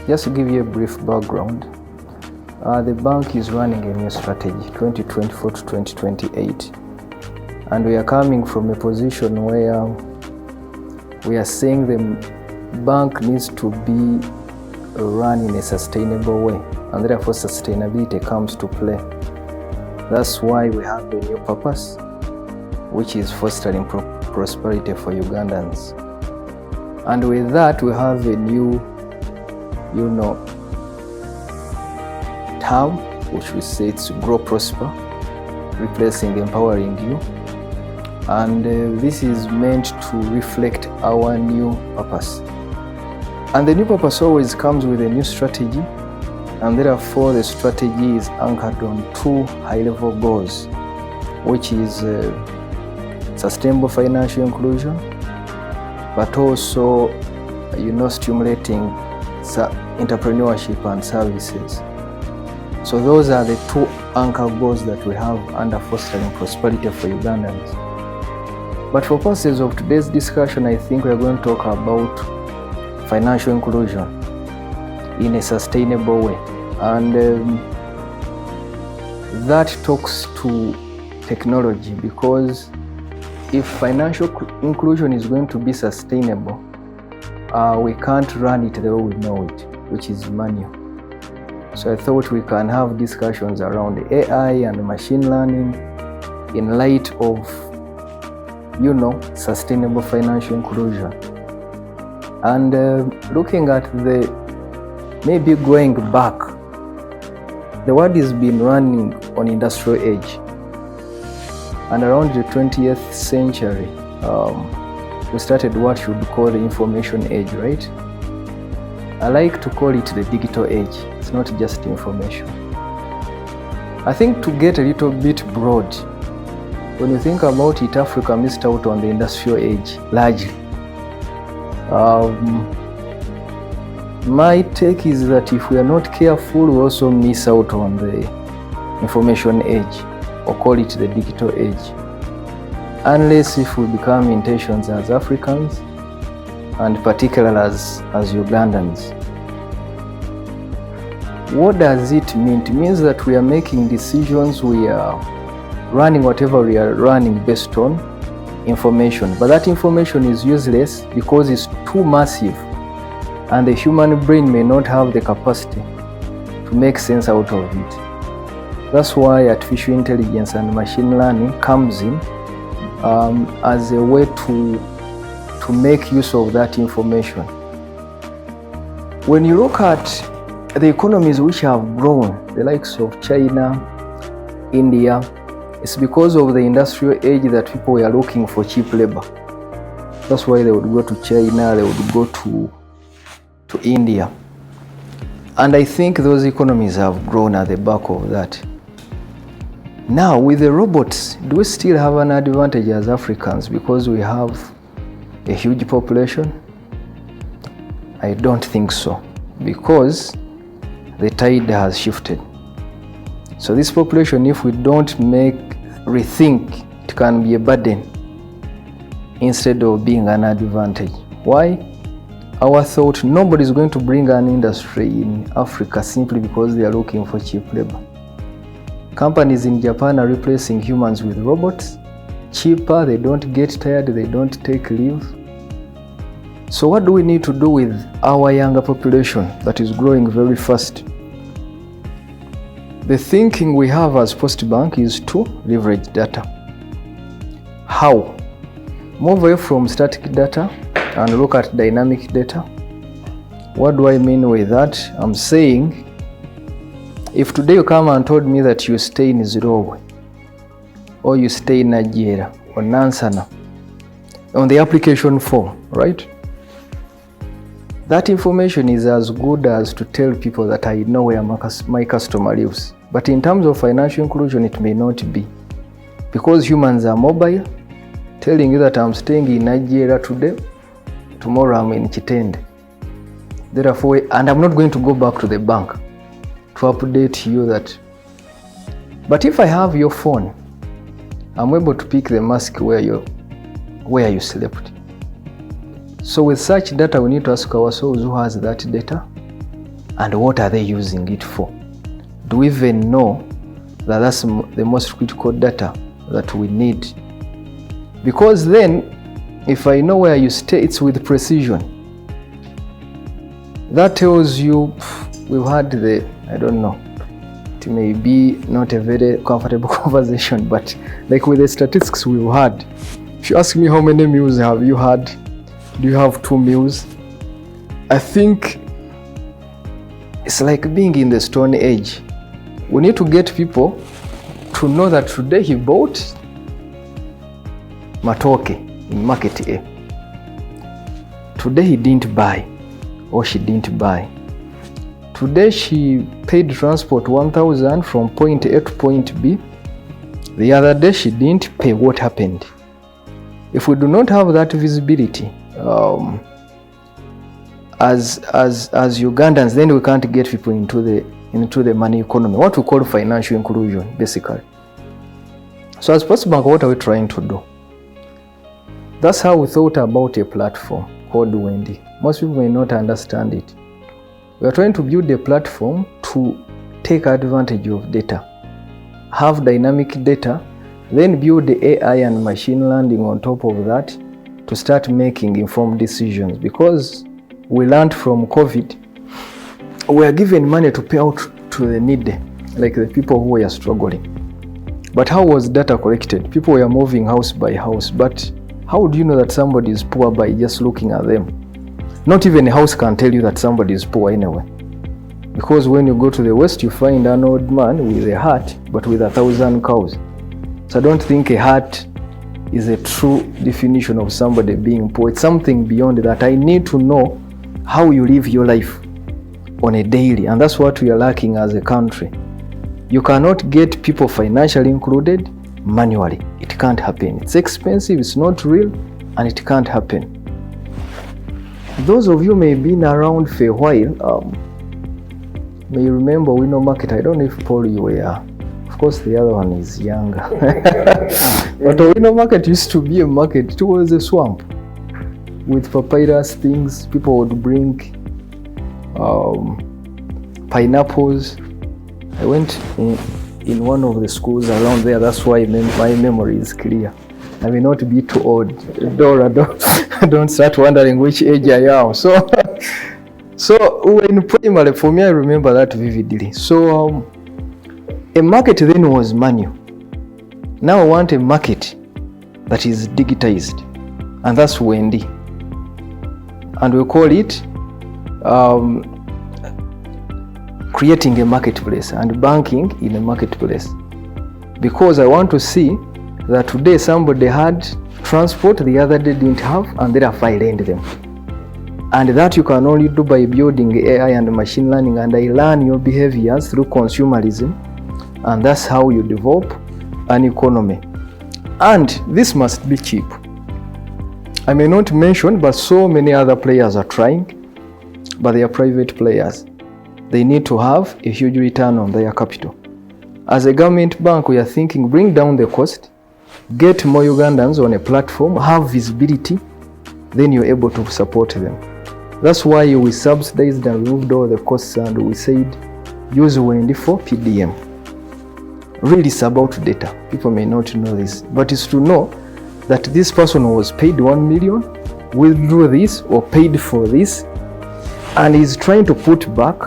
Just to give you a brief background, the bank is running a new strategy, 2024 to 2028. And we are coming from a position where we are saying the bank needs to be run in a sustainable way, and therefore sustainability comes to play. That's why we have the new purpose, which is fostering prosperity for Ugandans. And with that, we have a new, term, which we say it's grow, prosper, replacing empowering you. And this is meant to reflect our new purpose. And the new purpose always comes with a new strategy, and therefore the strategy is anchored on two high-level goals, which is sustainable financial inclusion, but also, stimulating entrepreneurship and services. So those are the two anchor goals that we have under fostering prosperity for Ugandans. But for purposes of today's discussion, I think we are going to talk about financial inclusion in a sustainable way. And that talks to technology, because if financial inclusion is going to be sustainable, we can't run it the way we know it, which is manual. So I thought we can have discussions around AI and machine learning in light of, sustainable financial inclusion. And looking at maybe going back, the world has been running on industrial age. And around the 20th century, we started what you would call the information age, right? I like to call it the digital age. It's not just information. I think to get a little bit broad, when you think about it, Africa missed out on the industrial age largely. My take is that if we are not careful, we also miss out on the information age, or call it the digital age, unless if we become intentions as Africans, and particularly as Ugandans. What does it mean? It means that we are making decisions, we are running whatever we are running based on information, but that information is useless because it's too massive, and the human brain may not have the capacity to make sense out of it. That's why artificial intelligence and machine learning comes in as a way to make use of that information. When you look at the economies which have grown, the likes of China, India, it's because of the industrial age that people were looking for cheap labor. That's why they would go to China, they would go to India. And I think those economies have grown at the back of that. Now with the robots, do we still have an advantage as Africans because we have a huge population? I don't think so, because the tide has shifted. So this population, if we don't rethink, it can be a burden instead of being an advantage. Why? Our thought, nobody's going to bring an industry in Africa simply because they are looking for cheap labor. Companies in Japan are replacing humans with robots, cheaper, they don't get tired, they don't take leave. So what do we need to do with our younger population that is growing very fast? The thinking we have as PostBank is to leverage data. How? Move away from static data and look at dynamic data. What do I mean with that? I'm saying, if today you come and told me that you stay in Zimbabwe, or you stay in Nigeria, or Nansana, on the application form, right? That information is as good as to tell people that I know where my customer lives. But in terms of financial inclusion, it may not be. Because humans are mobile, telling you that I'm staying in Nigeria today, tomorrow I'm in Chitende. Therefore, and I'm not going to go back to the bank to update you that. But if I have your phone, I'm able to pick the mask where you slept. So with such data, we need to ask ourselves, who has that data? and what are they using it for? Do we even know that that's the most critical data that we need? Because then, if I know where you stay, it's with precision. That tells you, we've had I don't know, it may be not a very comfortable conversation, but like with the statistics we've had, if you ask me how many meals have you had, do you have 2 meals? I think it's like being in the Stone Age. We need to get people to know that today he bought matoke in market A. Today he didn't buy, or she didn't buy. Today she paid transport 1,000 from point A to point B. The other day she didn't pay. What happened? If we do not have that visibility as Ugandans, then we can't get people into the money economy, what we call financial inclusion, basically. So as PostBank, what are we trying to do? That's how we thought about a platform called Wendy. Most people may not understand it. We are trying to build a platform to take advantage of data, have dynamic data, then build the AI and machine learning on top of that to start making informed decisions. Because we learned from COVID, we are given money to pay out to the needy, like the people who were struggling. But how was data collected? People were moving house by house, but how do you know that somebody is poor by just looking at them? Not even a house can tell you that somebody is poor anyway. Because when you go to the West, you find an old man with a hat, but with 1,000 cows. So I don't think a hat is a true definition of somebody being poor. It's something beyond that. I need to know how you live your life on a daily, and that's what we are lacking as a country. You cannot get people financially included manually. It can't happen. It's expensive, it's not real, and it can't happen. Those of you may have been around for a while, may you remember Winnow Market. I don't know if Paul you were. Of course the other one is younger. But Winnow Market used to be a market. It was a swamp with papyrus things. People would bring pineapples. I went in one of the schools around there. That's why my memory is clear. I may not be too old. Dora, don't start wondering which age I am. So in primary, for me, I remember that vividly. So a market then was manual. Now I want a market that is digitized, and that's Wendy. And we call it creating a marketplace and banking in a marketplace. Because I want to see that today somebody had transport, the other day didn't have, and therefore I lend them. And that you can only do by building AI and machine learning, and I learn your behaviors through consumerism, and that's how you develop an economy. And this must be cheap. I may not mention, but so many other players are trying, but they are private players. They need to have a huge return on their capital. As a government bank, we are thinking, bring down the cost, get more Ugandans on a platform, have visibility, then you're able to support them. That's why we subsidized and removed all the costs, and we said use Wendy for PDM. Really, it's about data. People may not know this, but it's to know that this person was paid 1 million, will do this or paid for this, and he's trying to put back.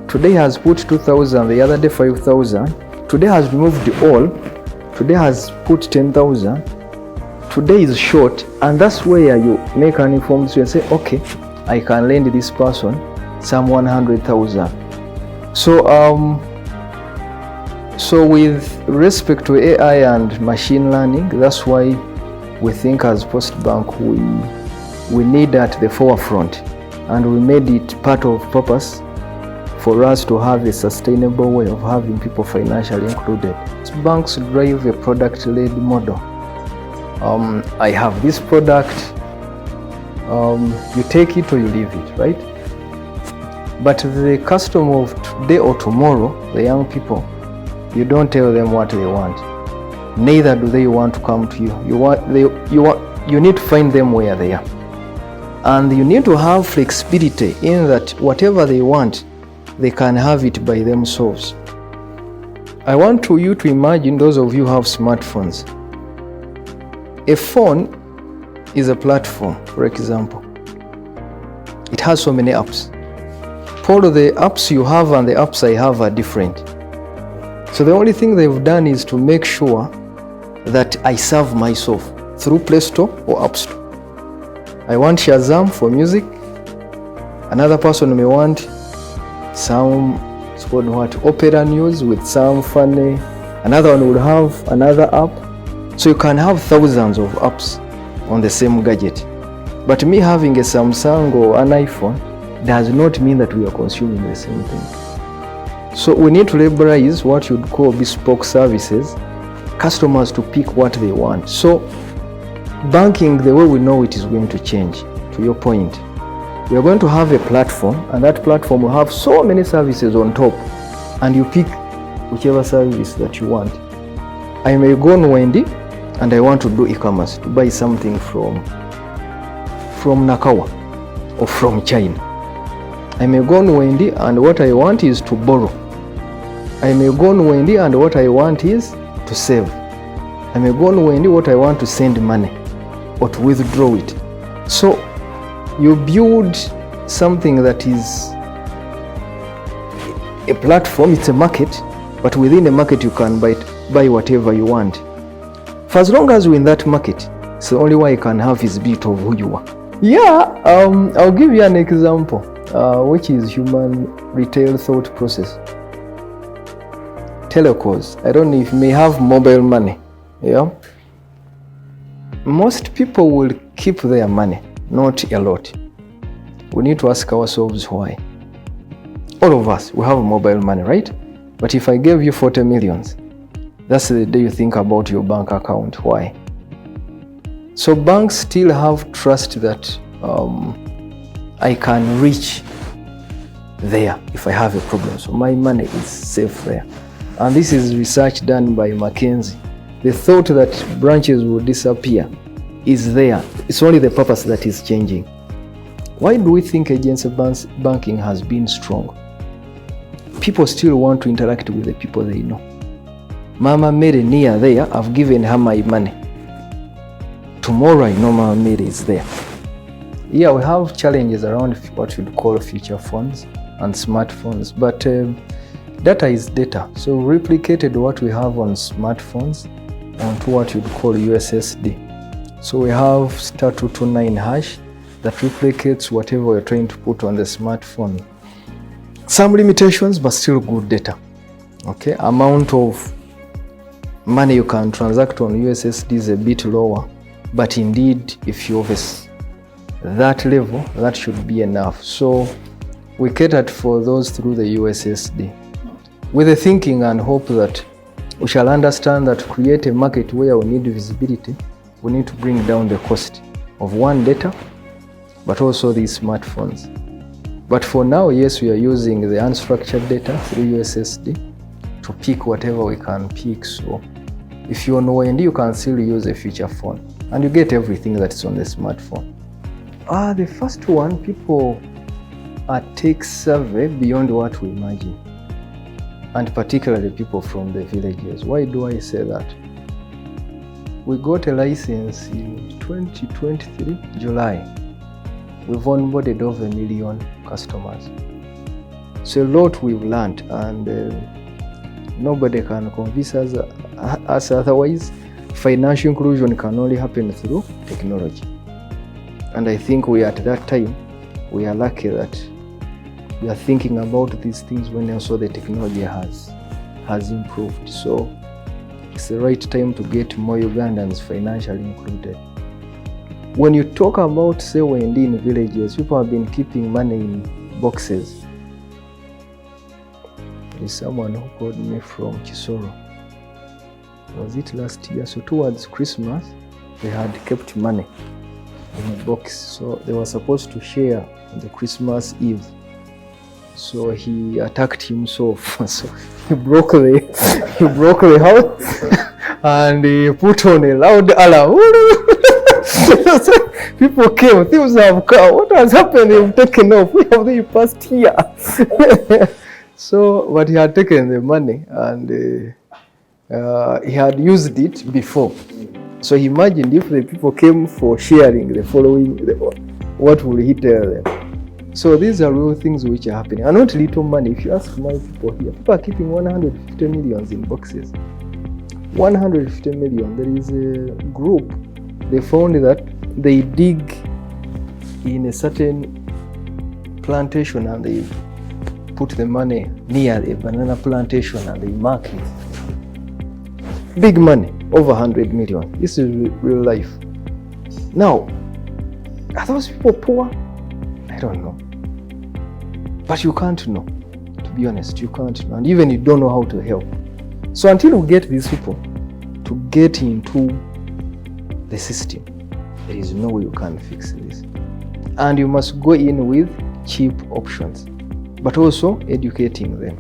Today has put 2,000, the other day 5,000. Today has removed all. Today has put 10,000. Today is short, and that's where you make an informed decision and say, okay, I can lend this person some 100,000. So with respect to AI and machine learning, that's why we think as PostBank we need at the forefront, and we made it part of purpose for us to have a sustainable way of having people financially included. Banks drive a product-led model. I have this product, you take it or you leave it, right? But the customer of today or tomorrow, the young people, you don't tell them what they want. Neither do they want to come to you. You need to find them where they are. And you need to have flexibility in that whatever they want, they can have it by themselves. I want you to imagine, those of you who have smartphones, a phone is a platform, for example. It has so many apps. All of the apps you have and the apps I have are different. So the only thing they've done is to make sure that I serve myself through Play Store or App Store. I want Shazam for music. Another person may want some, it's called what, Opera News with some funny. Another one would have another app. So you can have thousands of apps on the same gadget. But me having a Samsung or an iPhone does not mean that we are consuming the same thing. So we need to liberalize what you'd call bespoke services, customers to pick what they want. So banking, the way we know it, is going to change. To your point, we are going to have a platform, and that platform will have so many services on top, and you pick whichever service that you want. I may go on Wendy and I want to do e-commerce, to buy something from Nakawa or from China. I may go on Wendy and what I want is to borrow. I may go on Wendy and what I want is to save. I may go on Wendy what I want to send money or to withdraw it. So you build something that is a platform, it's a market, but within a market you can buy whatever you want. For as long as you're in that market, it's the only way you can have visibility of who you are. Yeah, I'll give you an example, which is human retail thought process. Telecos, I don't know if you may have mobile money. Yeah, most people will keep their money, not a lot. We need to ask ourselves why. All of us, we have mobile money, right? But if I gave you 40 millions, that's the day you think about your bank account. Why? So banks still have trust that I can reach there if I have a problem. So my money is safe there. And this is research done by McKinsey. The thought that branches will disappear is there. It's only the purpose that is changing. Why do we think agency banking has been strong? People still want to interact with the people they know. Mama Mary near there, I've given her my money. Tomorrow I know Mama Mary is there. Yeah, we have challenges around what you'd call feature phones and smartphones, but data is data. So we replicated what we have on smartphones onto what you'd call USSD. So we have *229 hash that replicates whatever we're trying to put on the smartphone. Some limitations, but still good data. Okay, amount of money you can transact on USSD is a bit lower, but indeed, if you have that level, that should be enough. So we catered for those through the USSD, with the thinking and hope that we shall understand that to create a market where we need visibility, we need to bring down the cost of one, data, but also these smartphones. But for now, yes, we are using the unstructured data through USSD to pick whatever we can pick. So if you're on OND, you can still use a feature phone and you get everything that's on the smartphone. The first one, people are tech savvy beyond what we imagine, and particularly people from the villages. Why do I say that? We got a license in 2023, July. We've onboarded over 1 million customers. So a lot we've learned, and nobody can convince us otherwise. Financial inclusion can only happen through technology. And I think we at that time, we are lucky that we are thinking about these things when also the technology has improved. So it's the right time to get more Ugandans financially included. When you talk about, say, Wendi in villages, people have been keeping money in boxes. There's someone who called me from Kisoro. Was it last year? So towards Christmas, they had kept money in a box. So they were supposed to share on the Christmas Eve. So he attacked himself. So he broke the house and he put on a loud alarm. People came, thieves have come. What has happened? You've taken off. We have the past here. So, but he had taken the money and he had used it before. So he imagined if the people came for sharing the following, what will he tell them? So these are real things which are happening. And not little money. If you ask my people here, people are keeping 150 millions in boxes. 150 million. There is a group, they found that they dig in a certain plantation and they put the money near a banana plantation and they mark it. Big money, over 100 million. This is real life. Now, are those people poor? I don't know. But you can't know. To be honest, you can't know. And even you don't know how to help. So until we get these people to get into the system, there is no way you can fix this. And you must go in with cheap options, but also educating them.